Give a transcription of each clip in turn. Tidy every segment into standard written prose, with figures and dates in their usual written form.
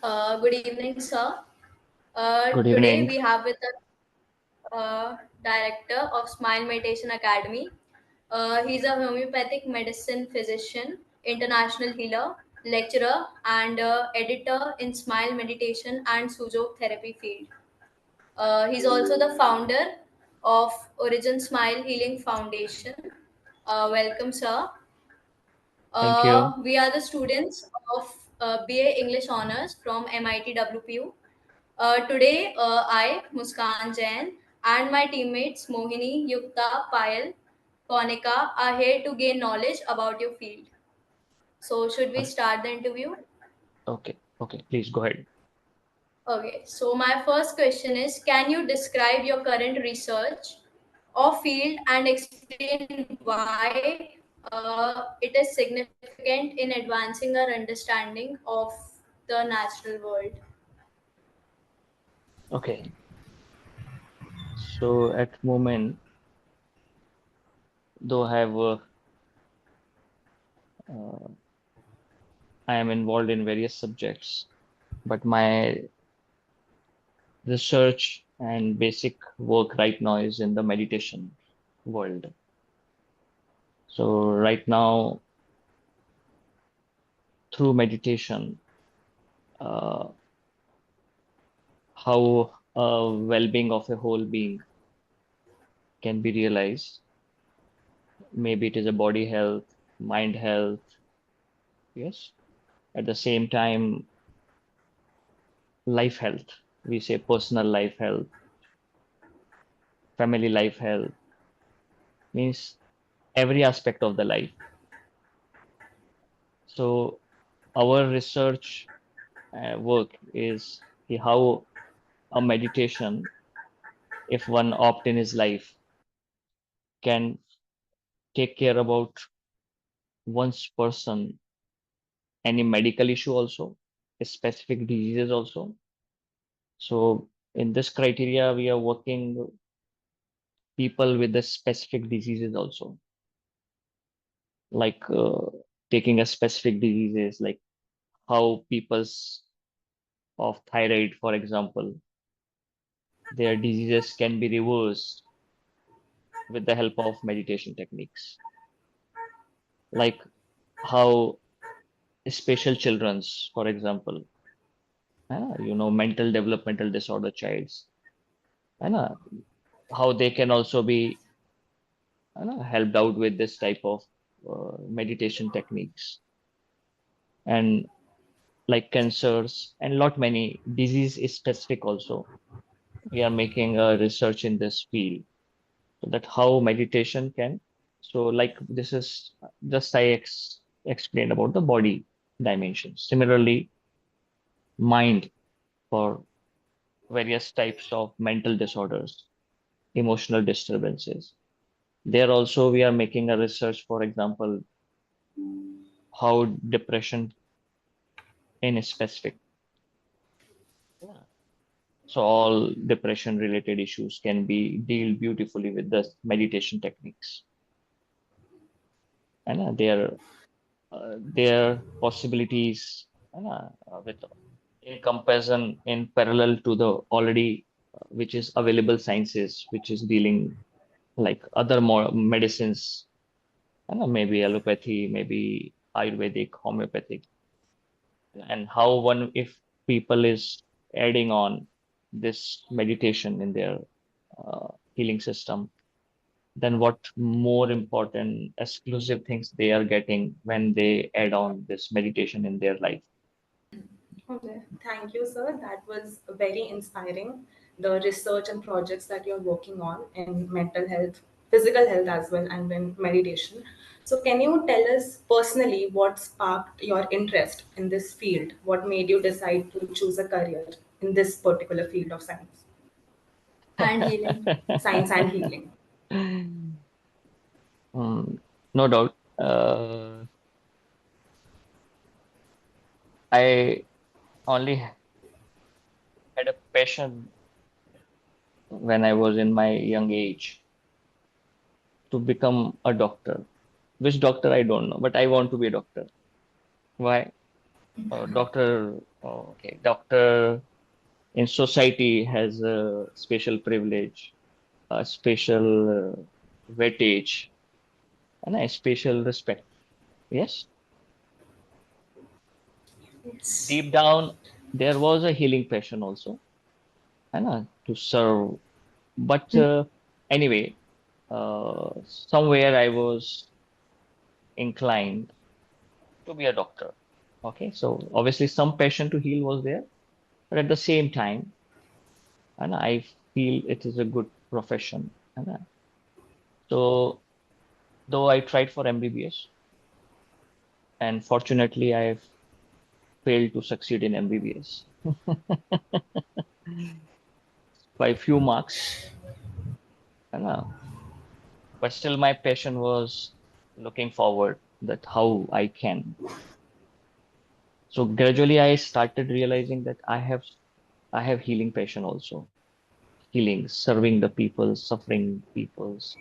Good evening, sir. Good Today evening. we have with us Director of Smile Meditation Academy. He's a homeopathic medicine physician, international healer, lecturer, and editor in Smile Meditation and Sujok therapy field. He's also the founder of Origin Smile Healing Foundation. Welcome, sir. Thank you. We are the students of BA English Honors from MIT WPU. Today, I, Muskan Jain, and my teammates Mohini, Yukta, Payal, Kounika are here to gain knowledge about your field. So, should we start the interview? Okay. Okay. Please go ahead. Okay, so my first question is, can you describe your current research or field and explain why it is significant in advancing our understanding of the natural world? Okay. So at the moment, though uh, I am involved in various subjects, but my research and basic work right now is in the meditation world. So right now, through meditation, uh, how a well-being of a whole being can be realized. Maybe it is a body health, mind health, yes. At the same time, life health. We say personal life health, family life health, means every aspect of the life. So our research work is how a meditation, if one opt in his life, can take care about one's person, any medical issue also, specific diseases also. So in this criteria, we are working people with the specific diseases also, like taking a specific diseases like how people's of thyroid, for example, their diseases can be reversed with the help of meditation techniques. Like how special children's, for example, mental developmental disorder childs, uh, how they can also be helped out with this type of meditation techniques. And like cancers and lot many disease is specific also. We are making a research in this field so that how meditation can. So like this is just explained about the body dimensions. Similarly, mind for various types of mental disorders, emotional disturbances. There also we are making a research, for example, how depression in specific. Yeah. So all depression related issues can be dealt beautifully with the meditation techniques. And their possibilities with in comparison in parallel to the already which is available sciences which is dealing like other more medicines, maybe allopathy, maybe ayurvedic, homeopathic, and how one if people is adding on this meditation in their healing system, then what more important exclusive things they are getting when they add on this meditation in their life. Okay, thank you, sir. That was very inspiring. The research and projects that you're working on in mental health, physical health as well, and in meditation. So, can you tell us personally what sparked your interest in this field? What made you decide to choose a career in this particular field of And healing. science and healing? No doubt. I only had a passion when I was in my young age to become a doctor. Which doctor I don't know, but I want to be a doctor. Why? Doctor. Okay, doctor in society has a special privilege, a special weightage, and a special respect. Yes, Yes. deep down there was a healing passion also, and to serve. But anyway, somewhere I was inclined to be a doctor. Okay, so obviously some passion to heal was there, but at the same time, and I feel it is a good profession. So though I tried for MBBS, and fortunately I failed to succeed in MBBS by few marks. And, but still my passion was looking forward that how I can. So gradually I started realizing that I have healing passion also. Healing, serving the people, suffering peoples.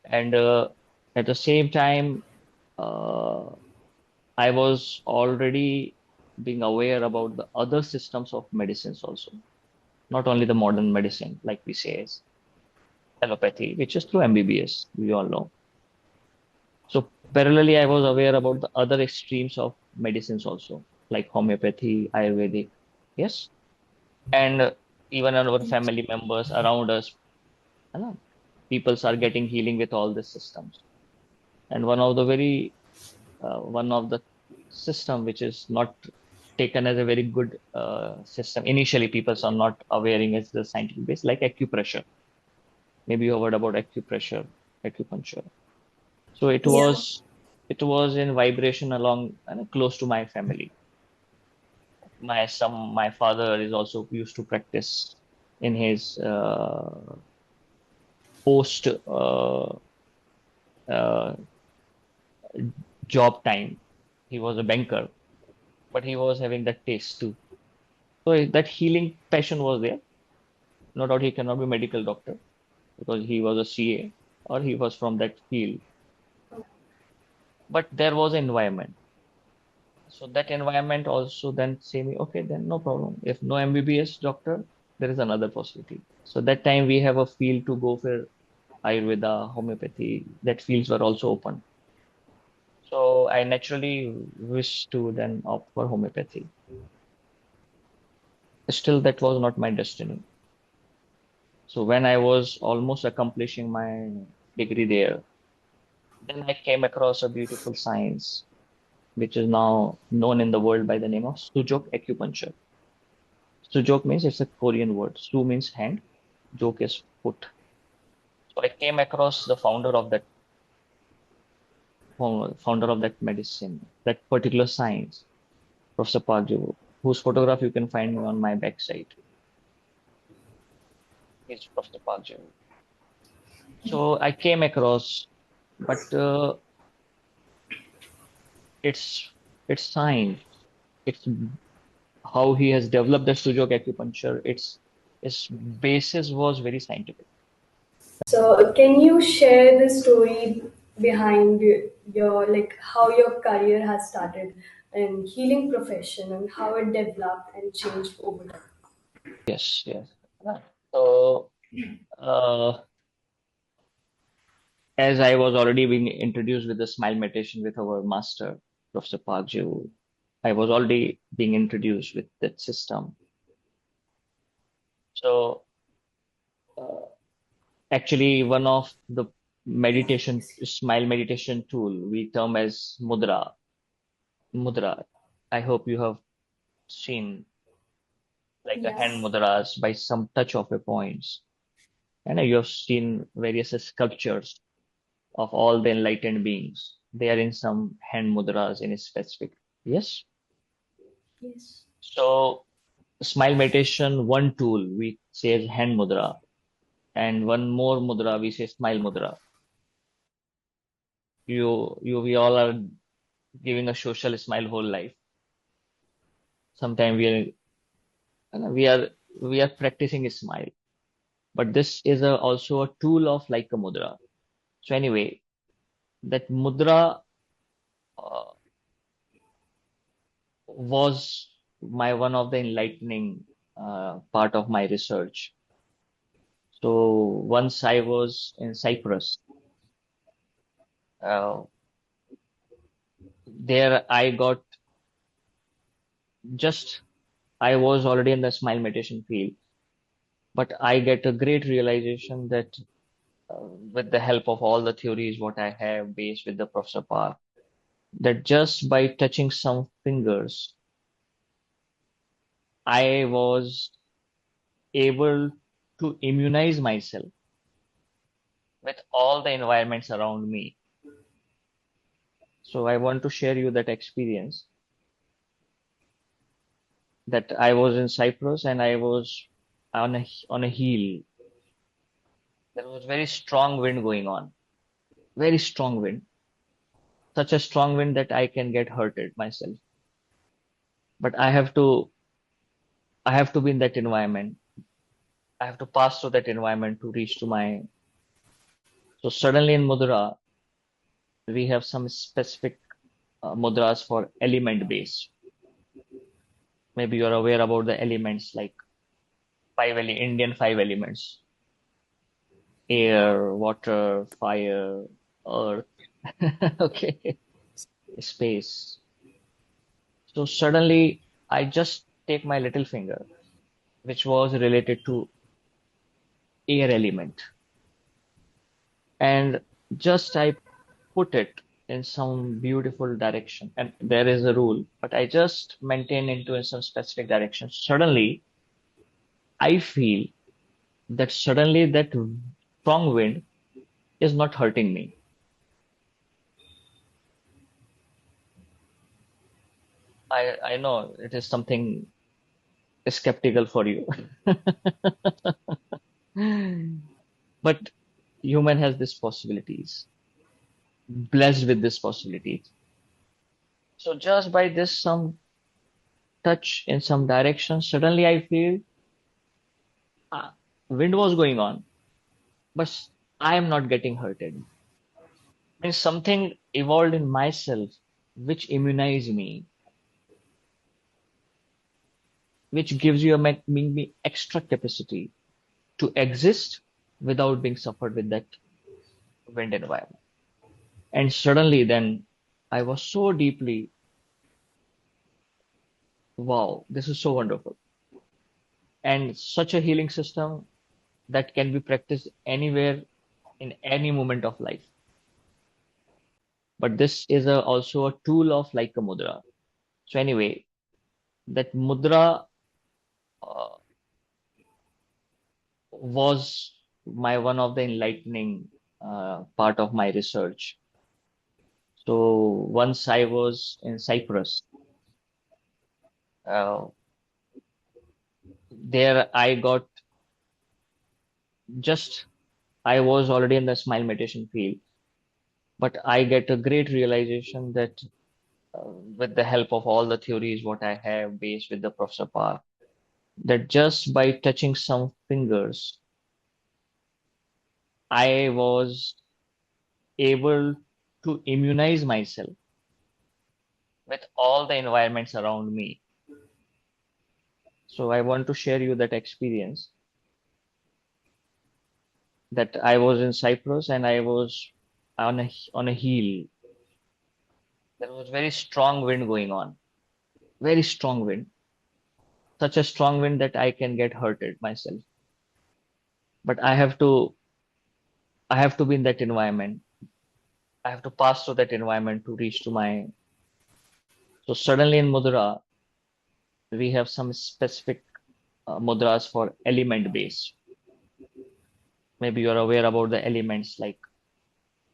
And at the same time, uh, I was already being aware about the other systems of medicines also, not only the modern medicine, like we say as allopathy, which is through MBBS, we all know. So parallelly, I was aware about the other extremes of medicines also, like homeopathy, Ayurvedic. Yes. And even our family members around us, you know, peoples are getting healing with all these systems. And one of the system which is not taken as a very good system. Initially, people are not aware as the scientific base, like acupressure. Maybe you heard about acupressure, acupuncture. So Yeah. it was in vibration along close to my family. My father is also used to practice in his post uh, job time. He was a banker, but he was having that taste too. So that healing passion was there. No doubt he cannot be medical doctor because he was a CA or he was from that field. But there was an environment. So that environment also then say me, okay, then no problem. If no MBBS doctor, there is another possibility. So that time we have a field to go for Ayurveda, homeopathy. That fields were also open. So I naturally wish to then opt for homeopathy. Still, that was not my destiny. So when I was almost accomplishing my degree there, then I came across a beautiful science, which is now known in the world by the name of Sujok acupuncture. Sujok means it's a Korean word. Su means hand, jok is foot. So I came across the founder of that medicine, that particular science, Prof.Park, whose photograph you can find on my backside. Is Prof.Park. So I came across, but it's it's science. It's how he has developed the Sujok acupuncture. Its basis was very scientific. So, can you share the story behind your like how your career has started in healing profession and how it developed and changed over time? Yes, yes. Right. So, uh, as I was already being introduced with the smile meditation with our master, Professor Park, I was already being introduced with that system. So, uh, actually, one of the smile meditation tool we term as mudra. I hope you have seen like a Yeah. hand mudras by some touch of a points. And you have seen various sculptures of all the enlightened beings. They are in some hand mudras in a specific. Yes. Yes. So smile meditation, one tool we say is hand mudra, and one more mudra we say smile mudra. We all are giving a social smile whole life. Sometimes we are we are practicing a smile, but this is also a tool of like a mudra. So anyway, that mudra uh, was my one of the enlightening part of my research. So once I was in Cyprus, uh, there I got just I was already in the smile meditation field, but I get a great realization that with the help of all the theories what I have based with the Prof.Park, that just by touching some fingers, I was able to immunize myself with all the environments around me. So I want to share you that experience that I was in Cyprus and I was on a hill. There was very strong wind going on, very strong wind, such a strong wind that I can get hurted myself. But I have to be in that environment. I have to pass through that environment to reach to my. So suddenly in Mudra, we have some specific mudras for element based. Maybe you're aware about the elements like Indian five elements: air, water, fire, earth, okay, space. So suddenly I just take my little finger, which was related to air element, and just I put it in some beautiful direction. And there is a rule, but I just maintain into in some specific direction. Suddenly I feel that strong wind is not hurting me. I know it is something skeptical for you. But human has these possibilities, blessed with these possibilities. So just by this some touch in some direction, suddenly I feel uh, wind was going on, but I am not getting hurted. Means something evolved in myself which immunize me, which gives you me extra capacity to exist without being suffered with that wind environment. And suddenly then I was so deeply, wow, this is so wonderful. And such a healing system that can be practiced anywhere in any moment of life. But this is also a tool of like a mudra. So anyway, that mudra uh, was my one of the enlightening part of my research. So once I was in Cyprus, uh, there I got just I was already in the smile meditation field, but I get a great realization that with the help of all the theories what I have based with the Professor Park, that just by touching some fingers, I was able to immunize myself with all the environments around me. So I want to share you that experience that I was in Cyprus and I was on a hill. There was very strong wind going on, very strong wind, such a strong wind that I can get hurted myself. But I have to be in that environment. I have to pass through that environment to reach to my. So suddenly in Mudra, we have some specific mudras for element based. Maybe you're aware about the elements like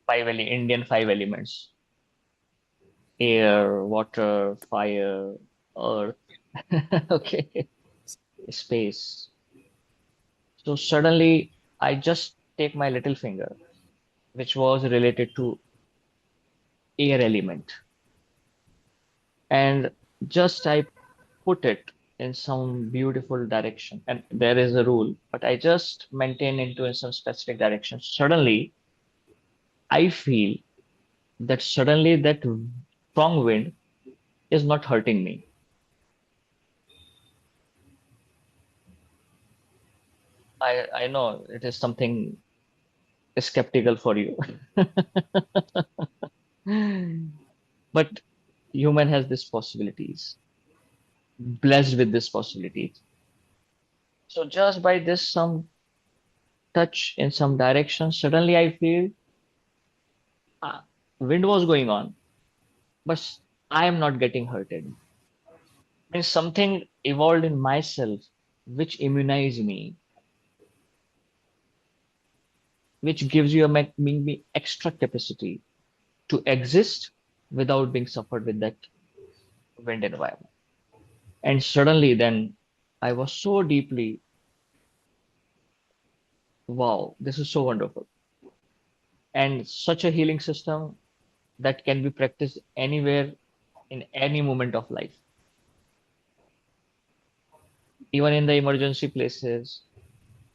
Indian five elements: air, water, fire, earth, okay, space. So suddenly I just take my little finger, which was related to air element, and just I put it in some beautiful direction. And there is a rule, but I just maintain into in some specific direction. Suddenly I feel that strong wind is not hurting me. I know it is something skeptical for you. But human has these possibilities, blessed with these possibilities. So just by this some touch in some direction, suddenly I feel wind was going on, but I am not getting hurted. Means something evolved in myself which immunize me, which gives you me extra capacity to exist without being suffered with that wind environment. And suddenly then I was so deeply, wow, this is so wonderful. And such a healing system that can be practiced anywhere in any moment of life. Even in the emergency places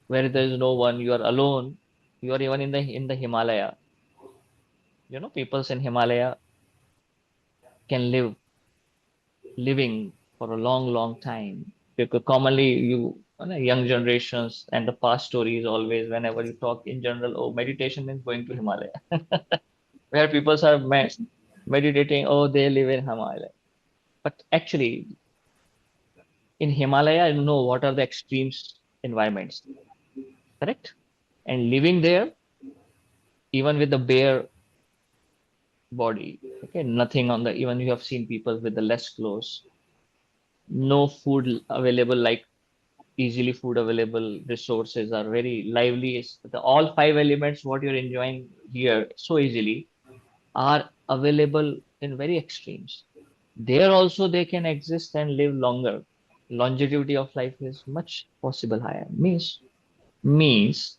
where there is no one, you are alone, you are even in the Himalaya. Peoples in Himalaya can living for a long, long time. Because commonly young generations and the past stories always, whenever you talk in general, oh, meditation means going to Himalaya. Where people are meditating, oh, they live in Himalaya. But actually, in Himalaya, you know what are the extremes environments, correct? And living there, even with the bare body, okay, nothing on the, even you have seen people with the less clothes, no food available, like easily food available, resources are very lively. All five elements what you're enjoying here so easily are available in very extremes. There also they can exist and live longer. Longevity of life is much possible higher. Means,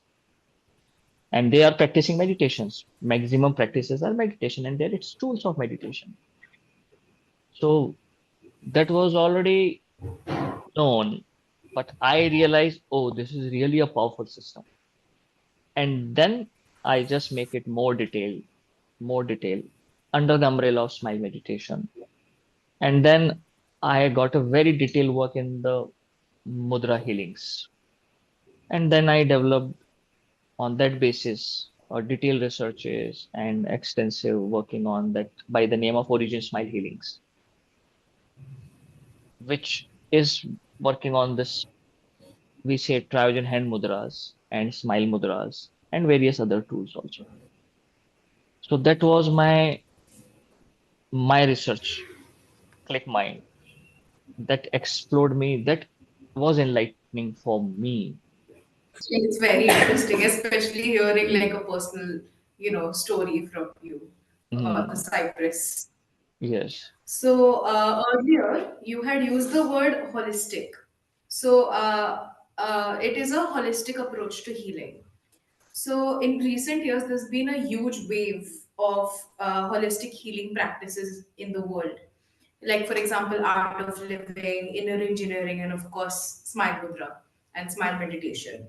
and they are practicing meditations. Maximum practices are meditation, and there it's tools of meditation. So that was already known, but I realized, oh, this is really a powerful system. And then I just make it more detailed under the umbrella of smile meditation. And then I got a very detailed work in the mudra healings. And then I developed on that basis detailed researches and extensive working on that by the name of Origin Smile Healings, which is working on this, we say TriOrgin Hand Mudras and Smile Mudras and various other tools also. So that was my research, click mind, that explored me, that was enlightening for me. It's very interesting, especially hearing like a personal, story from you about the Hmm. Cyprus. Yes, So earlier you had used the word holistic. So it is a holistic approach to healing. So in recent years, there's been a huge wave of holistic healing practices in the world. Like, for example, art of living, inner engineering, and of course, smile mudra and smile meditation.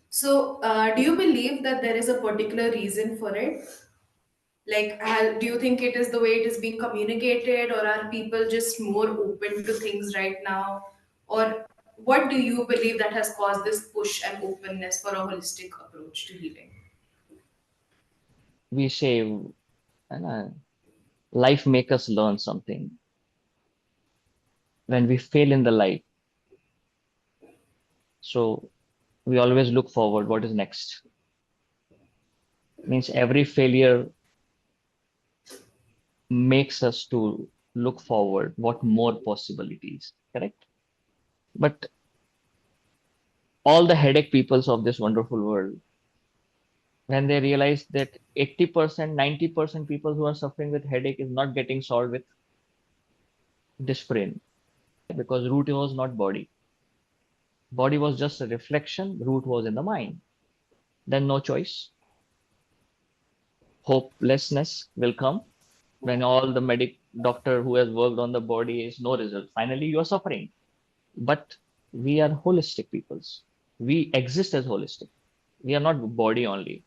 So, do you believe that there is a particular reason for it? Like, do you think it is the way it is being communicated, or are people just more open to things right now? Or what do you believe that has caused this push and openness for a holistic approach to healing? we say, life make us learn something. When we fail in the life, so we always look forward, what is next? Means every failure makes us to look forward, what more possibilities, correct? But all the headache peoples of this wonderful world, when they realize that 80%, 90% people who are suffering with headache is not getting solved with dysphoria, because root was not body. Body was just a reflection, root was in the mind. Then no choice. Hopelessness will come when all the medic doctor who has worked on the body is no result. Finally, you are suffering. But we are holistic peoples. We exist as holistic. We are not body only.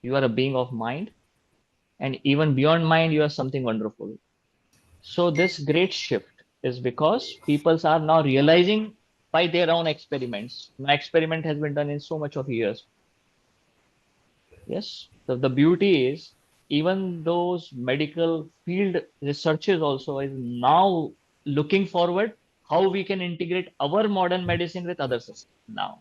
You are a being of mind, and even beyond mind, you are something wonderful. So this great shift is because peoples are now realizing by their own experiments. My experiment has been done in so much of years. Yes. So the beauty is even those medical field researchers also is now looking forward how we can integrate our modern medicine with other systems now.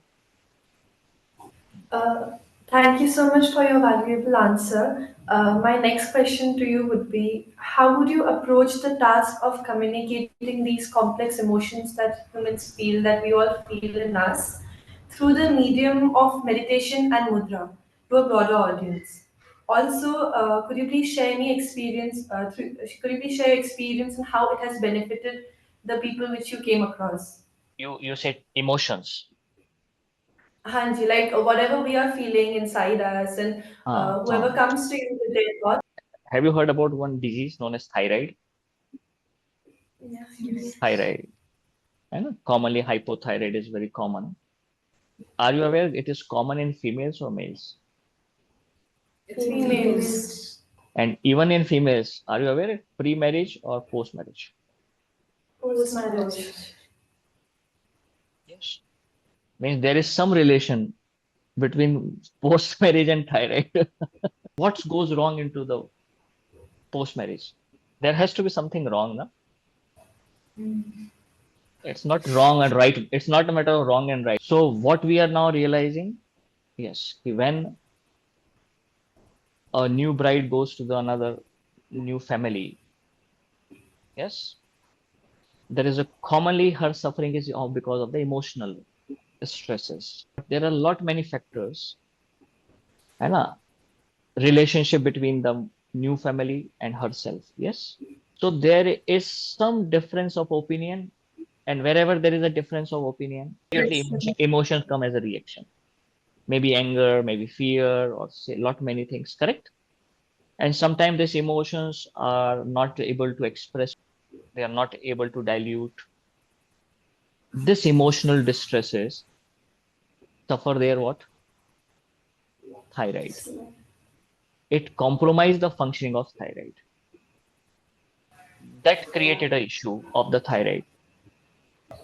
Uh, Thank you so much for your valuable answer. My next question to you would be, how would you approach the task of communicating these complex emotions that humans feel, that we all feel in us, through the medium of meditation and mudra to a broader audience? Also, could you please share any experience? Could you please share your experience and how it has benefited the people which you came across? You said emotions. Hanji, like whatever we are feeling inside us, and Uh, whoever uh, comes to you with their thoughts. have you heard about one disease known as thyroid? Yeah, yes. Thyroid. And commonly hypothyroid is very common. Are you aware it is common in females or males? It's Females. females. And even in females, are you aware it pre-marriage or post-marriage? Post Post marriage. marriage. Yes. Means there is some relation between post-marriage and thyroid. What goes wrong into the post-marriage? There has to be something wrong, no? It's not wrong and right. It's not a matter of wrong and right. So what we are now realizing, yes, when a new bride goes to the another new family, yes, there is a commonly her suffering is because of the emotional stresses. There are a lot many factors and a relationship between the new family and herself. Yes. So there is some difference of opinion, and wherever there is a difference of opinion, immediately Yes. emotions come as a reaction. Maybe anger, maybe fear, or say lot many things. Correct. And sometimes these emotions are not able to express. They are not able to dilute. This emotional distresses suffer their what? Thyroid. It compromised the functioning of thyroid. That created a issue of the thyroid.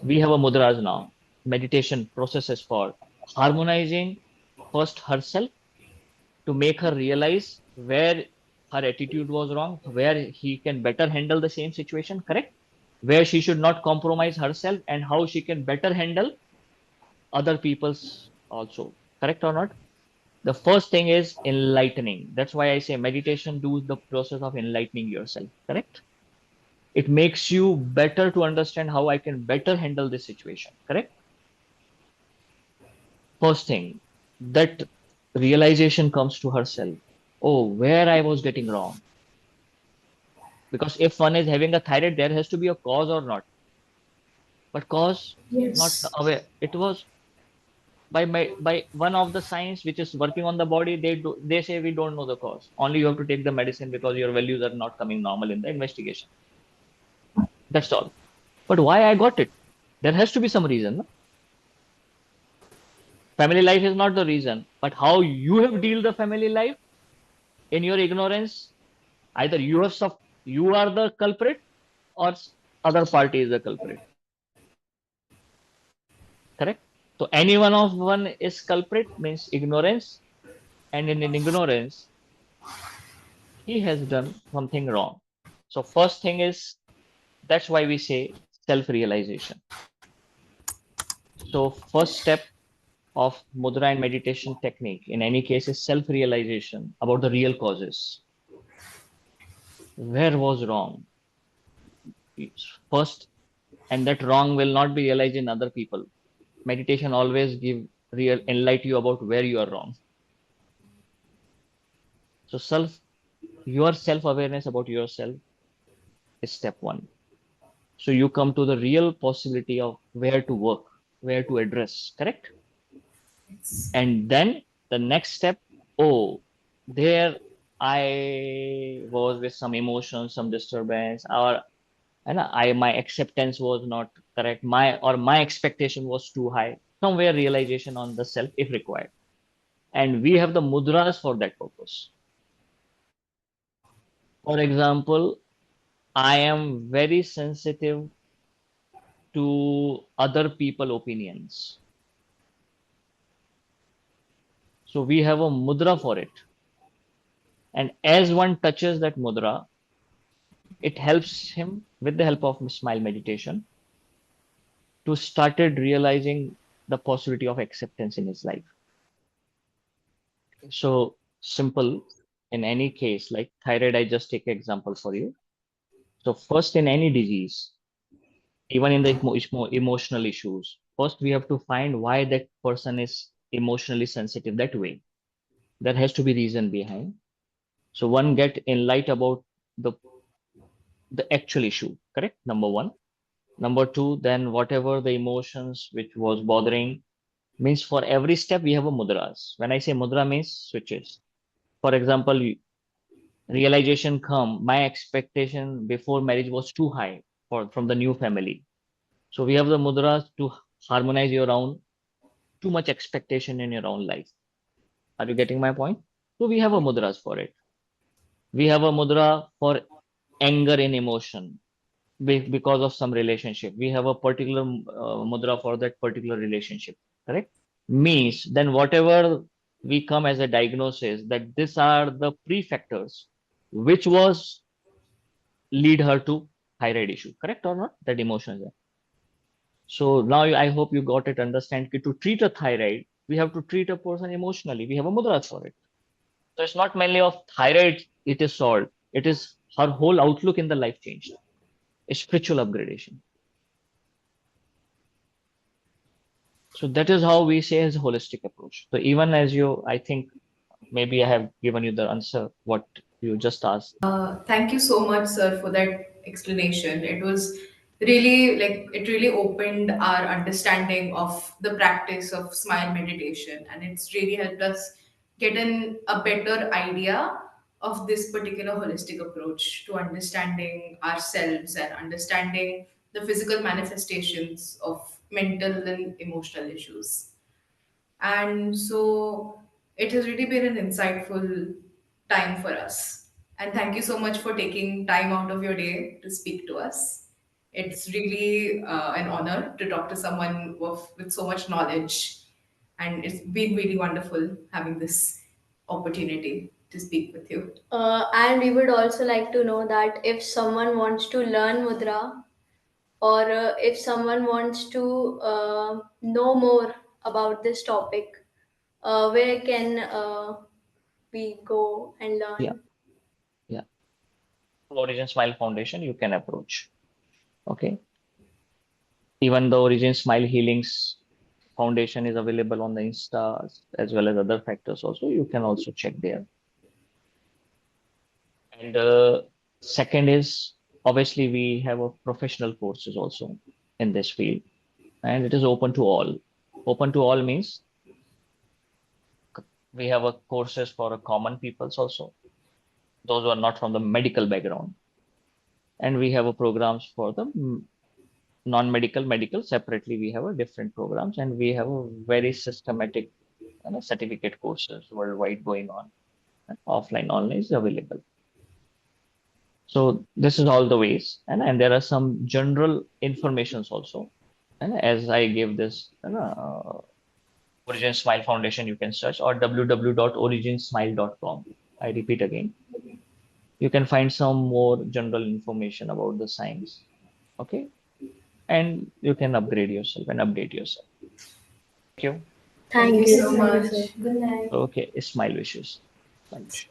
We have a mudras now, meditation processes for harmonizing first herself to make her realize where her attitude was wrong, where he can better handle the same situation, correct? Where she should not compromise herself and how she can better handle other people's also, correct or not? The first thing is enlightening. That's why I say meditation do the process of enlightening yourself, correct? It makes you better to understand how I can better handle this situation, correct? First thing, that realization comes to herself. Oh, where I was getting wrong. Because if one is having a thyroid, there has to be a cause or not. But cause not Yes. aware. It was by one of the science which is working on the body. They say we don't know the cause. Only you have to take the medicine because your values are not coming normal in the investigation. That's all. But why I got it? There has to be some reason. No? Family life is not the reason, but how you have deal the family life in your ignorance. Either you are the culprit, or other party is the culprit. Correct? So any one of one is culprit means ignorance, and in ignorance he has done something wrong. So first thing is that's why we say self-realization. So first step of mudra and meditation technique in any case is self-realization about the real causes. Where was wrong? First, and that wrong will not be realized in other people. Meditation always give real enlighten you about where you are wrong. So your self-awareness about yourself is step one. So you come to the real possibility of where to work, where to address, correct? Yes. And then the next step, oh, there I was with some emotion, some disturbance, or and my acceptance was not correct, my expectation was too high. Somewhere realization on the self if required. And we have the mudras for that purpose. For example, I am very sensitive to other people opinions. So we have a mudra for it. And as one touches that mudra, it helps him with the help of smile meditation to started realizing the possibility of acceptance in his life. So simple in any case, like thyroid, I just take example for you. So first in any disease, even in the emotional issues, first we have to find why that person is emotionally sensitive that way. There has to be reason behind. So one get enlightened about the actual issue, correct? Number one. Number two, then whatever the emotions which was bothering means for every step we have a mudras. When I say mudra means switches. For example, realization come, my expectation before marriage was too high from the new family. So we have the mudras to harmonize your own too much expectation in your own life. Are you getting my point? So we have a mudras for it. We have a mudra for anger and emotion because of some relationship. We have a particular mudra for that particular relationship. Correct? Means then whatever we come as a diagnosis that these are the prefactors which was lead her to thyroid issue. Correct or not? That emotion. So now I hope you got it. Understand that to treat a thyroid, we have to treat a person emotionally. We have a mudra for it. So it's not mainly of thyroid it is solved. It is her whole outlook in the life changed. A spiritual upgradation. So that is how we say as a holistic approach. So even as you, I think maybe I have given you the answer what you just asked. Thank you so much, sir, for that explanation. It was really like it really opened our understanding of the practice of smile meditation, and it's really helped us get a better idea of this particular holistic approach to understanding ourselves and understanding the physical manifestations of mental and emotional issues. And so it has really been an insightful time for us. And thank you so much for taking time out of your day to speak to us. It's really an honor to talk to someone with so much knowledge. And it's been really wonderful having this opportunity to speak with you. And we would also like to know that if someone wants to learn mudra, or if someone wants to know more about this topic, where can we go and Yeah, learn? yeah. Origin Smile Foundation, you can approach. Okay. Even the Origin Smile Healings Foundation is available on the Insta as well as other factors also. You can also check there. And second is obviously we have a professional courses also in this field, and it is open to all. Open to all means we have a courses for a common peoples also, those who are not from the medical background, and we have a programs for the non-medical, medical separately. We have a different programs, and we have a very systematic certificate courses worldwide going on. And offline, online is available. So this is all the ways, and there are some general informations also. And as I gave this Origin Smile Foundation, you can search or www.originsmile.com. I repeat again, you can find some more general information about the science. Okay, and you can upgrade yourself and update yourself. Thank you. Thank you Thank you. so Thank you, much. sir. Good night. Okay, smile wishes. Smile wishes.